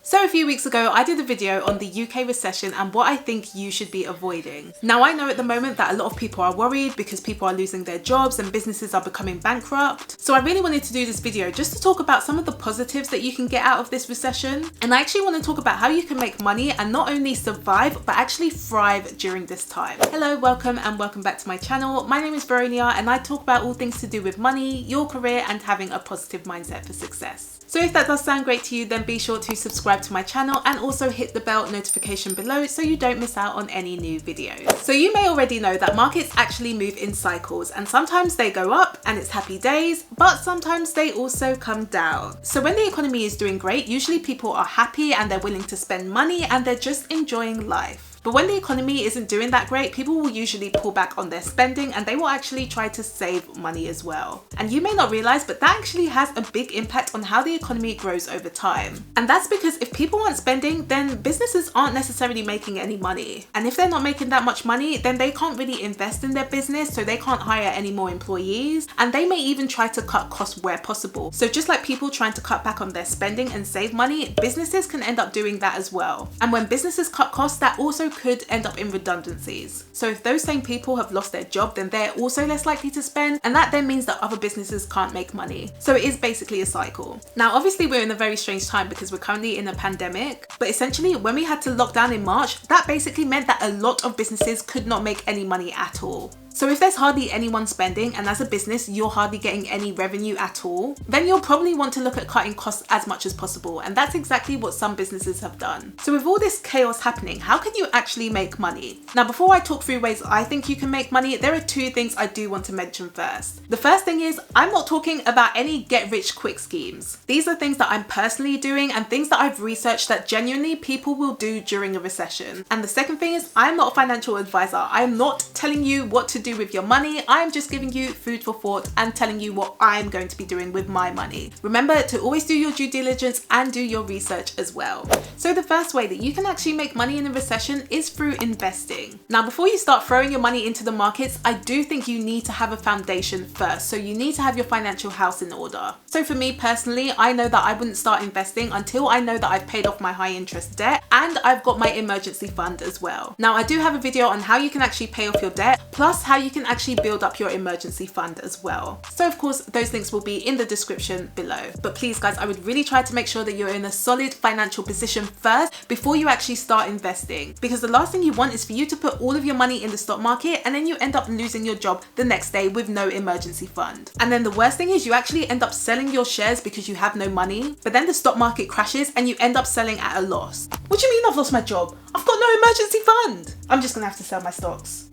So a few weeks ago, I did a video on the UK recession and what I think you should be avoiding. Now I know at the moment that a lot of people are worried because people are losing their jobs and businesses are becoming bankrupt. So I really wanted to do this video just to talk about some of the positives that you can get out of this recession. And I actually want to talk about how you can make money and not only survive, but actually thrive during this time. Hello, welcome and welcome back to my channel. My name is Veronia and I talk about all things to do with money, your career and having a positive mindset for success. So if that does sound great to you, then be sure to subscribe to my channel and also hit the bell notification below so you don't miss out on any new videos. So you may already know that markets actually move in cycles, and sometimes they go up and it's happy days, but sometimes they also come down. So when the economy is doing great, usually people are happy and they're willing to spend money and they're just enjoying life. But when the economy isn't doing that great, people will usually pull back on their spending and they will actually try to save money as well. And you may not realize, but that actually has a big impact on how the economy grows over time. And that's because if people aren't spending, then businesses aren't necessarily making any money. And if they're not making that much money, then they can't really invest in their business, so they can't hire any more employees. And they may even try to cut costs where possible. So just like people trying to cut back on their spending and save money, businesses can end up doing that as well. And when businesses cut costs, that also could end up in redundancies. So if those same people have lost their job, then they're also less likely to spend, and that then means that other businesses can't make money. So it is basically a cycle. Now obviously we're in a very strange time because we're currently in a pandemic, but essentially when we had to lock down in March, that basically meant that a lot of businesses could not make any money at all. So if there's hardly anyone spending, and as a business you're hardly getting any revenue at all, then you'll probably want to look at cutting costs as much as possible, and that's exactly what some businesses have done. So with all this chaos happening, how can you actually make money? Now before I talk through ways I think you can make money, there are two things I do want to mention first. The first thing is, I'm not talking about any get rich quick schemes. These are things that I'm personally doing and things that I've researched that genuinely people will do during a recession. And the second thing is, I'm not a financial advisor. I'm not telling you what to do with your money. I'm just giving you food for thought and telling you what I'm going to be doing with my money. Remember to always do your due diligence and do your research as well. So the first way that you can actually make money in a recession is through investing. Now before you start throwing your money into the markets, I do think you need to have a foundation first. So you need to have your financial house in order. So for me personally, I know that I wouldn't start investing until I know that I've paid off my high interest debt and I've got my emergency fund as well. Now I do have a video on how you can actually pay off your debt, plus how you can actually build up your emergency fund as well. So of course those links will be in the description below. But please guys, I would really try to make sure that you're in a solid financial position first before you actually start investing, because the last thing you want is for you to put all of your money in the stock market and then you end up losing your job the next day with no emergency fund. And then the worst thing is you actually end up selling your shares because you have no money, but then the stock market crashes and you end up selling at a loss. What do you mean I've lost my job? I've got no emergency fund. I'm just gonna have to sell my stocks.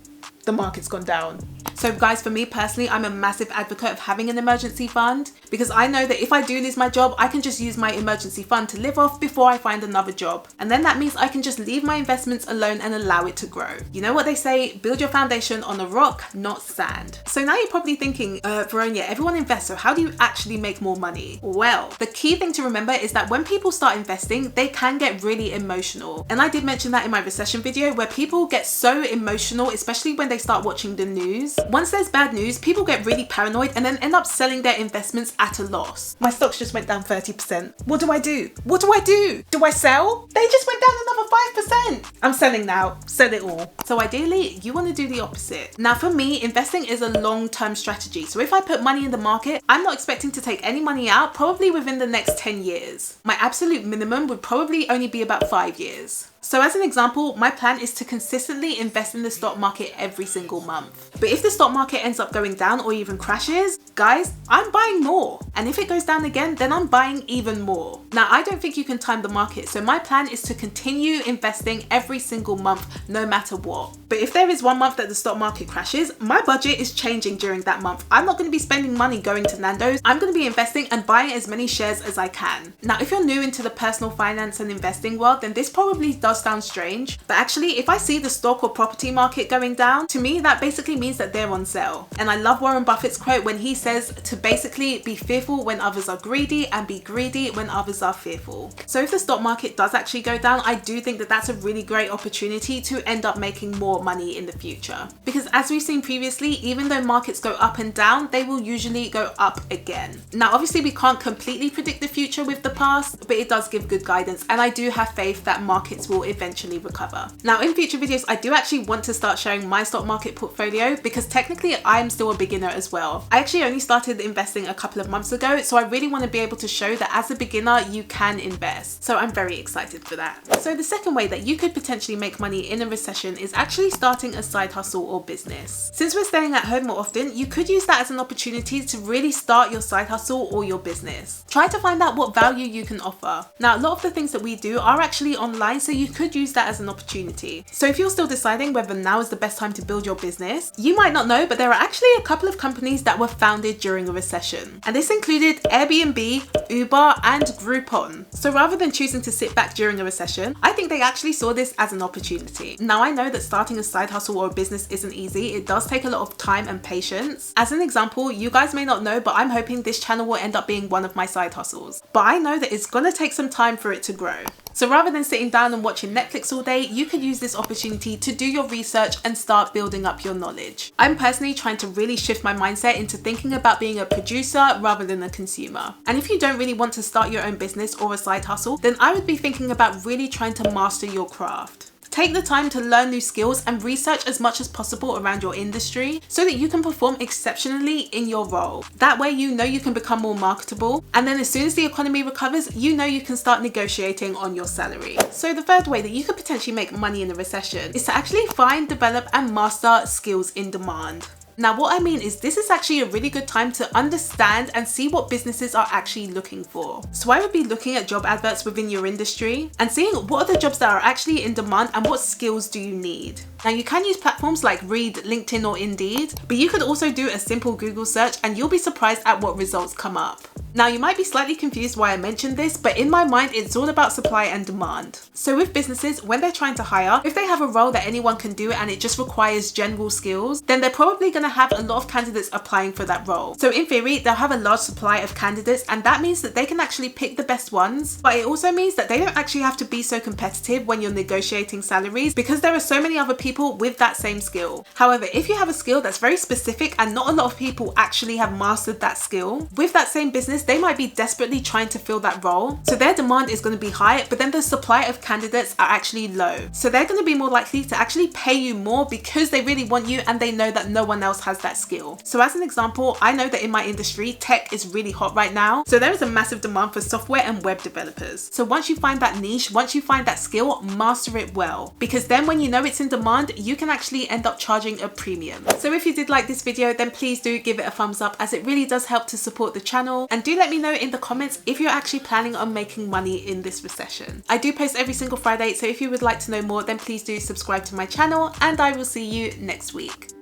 The market's gone down. So guys, for me personally, I'm a massive advocate of having an emergency fund, because I know that if I do lose my job, I can just use my emergency fund to live off before I find another job. And then that means I can just leave my investments alone and allow it to grow. You know what they say, build your foundation on a rock, not sand. So now you're probably thinking, Veronia, everyone invests, so how do you actually make more money? Well, the key thing to remember is that when people start investing, they can get really emotional. And I did mention that in my recession video, where people get so emotional, especially when they start watching the news. Once there's bad news, people get really paranoid and then end up selling their investments at a loss. My stocks just went down 30%. What do I do? What do I do? Do I sell? They just went down another 5%. I'm selling now. Sell it all. So ideally, you want to do the opposite. Now for me, investing is a long-term strategy. So if I put money in the market, I'm not expecting to take any money out probably within the next 10 years. My absolute minimum would probably only be about 5 years. So as an example, my plan is to consistently invest in the stock market every single month. But if the stock market ends up going down or even crashes, guys, I'm buying more. And if it goes down again, then I'm buying even more. Now, I don't think you can time the market. So my plan is to continue investing every single month, no matter what. But if there is one month that the stock market crashes, my budget is changing during that month. I'm not going to be spending money going to Nando's. I'm going to be investing and buying as many shares as I can. Now, if you're new into the personal finance and investing world, then this probably does does sound strange, but actually if I see the stock or property market going down, to me that basically means that they're on sale. And I love Warren Buffett's quote when he says to basically be fearful when others are greedy and be greedy when others are fearful. So if the stock market does actually go down, I do think that that's a really great opportunity to end up making more money in the future. Because as we've seen previously, even though markets go up and down, they will usually go up again. Now obviously we can't completely predict the future with the past, but it does give good guidance, and I do have faith that markets will eventually recover. Now in future videos, I do actually want to start sharing my stock market portfolio because technically I'm still a beginner as well. I actually only started investing a couple of months ago, so I really want to be able to show that as a beginner you can invest. So I'm very excited for that. So the second way that you could potentially make money in a recession is actually starting a side hustle or business. Since we're staying at home more often, you could use that as an opportunity to really start your side hustle or your business. Try to find out what value you can offer. Now a lot of the things that we do are actually online, so you could use that as an opportunity. So if you're still deciding whether now is the best time to build your business, you might not know, but there are actually a couple of companies that were founded during a recession. And this included Airbnb, Uber, and Groupon. So rather than choosing to sit back during a recession, I think they actually saw this as an opportunity. Now I know that starting a side hustle or a business isn't easy. It does take a lot of time and patience. As an example, you guys may not know, but I'm hoping this channel will end up being one of my side hustles. But I know that it's gonna take some time for it to grow. So rather than sitting down and watching Netflix all day, you could use this opportunity to do your research and start building up your knowledge. I'm personally trying to really shift my mindset into thinking about being a producer rather than a consumer. And if you don't really want to start your own business or a side hustle, then I would be thinking about really trying to master your craft. Take the time to learn new skills and research as much as possible around your industry so that you can perform exceptionally in your role. That way you know you can become more marketable, and then as soon as the economy recovers, you know you can start negotiating on your salary. So the third way that you could potentially make money in a recession is to actually find, develop, and master skills in demand. Now what I mean is this is actually a really good time to understand and see what businesses are actually looking for. So I would be looking at job adverts within your industry and seeing what are the jobs that are actually in demand and what skills do you need. Now you can use platforms like Reed, LinkedIn, or Indeed, but you could also do a simple Google search and you'll be surprised at what results come up. Now you might be slightly confused why I mentioned this, but in my mind it's all about supply and demand. So with businesses, when they're trying to hire, if they have a role that anyone can do and it just requires general skills, then they're probably going to have a lot of candidates applying for that role. So in theory, they'll have a large supply of candidates, and that means that they can actually pick the best ones, but it also means that they don't actually have to be so competitive when you're negotiating salaries because there are so many other people with that same skill. However, if you have a skill that's very specific and not a lot of people actually have mastered that skill, with that same business, they might be desperately trying to fill that role. So their demand is going to be high, but then the supply of candidates are actually low. So they're going to be more likely to actually pay you more because they really want you and they know that no one else has that skill. So as an example, I know that in my industry, tech is really hot right now. So there is a massive demand for software and web developers. So once you find that niche, once you find that skill, master it well, because then when you know it's in demand, you can actually end up charging a premium. So if you did like this video, then please do give it a thumbs up, as it really does help to support the channel. And do let me know in the comments if you're actually planning on making money in this recession. I do post every single Friday, so if you would like to know more, then please do subscribe to my channel, and I will see you next week.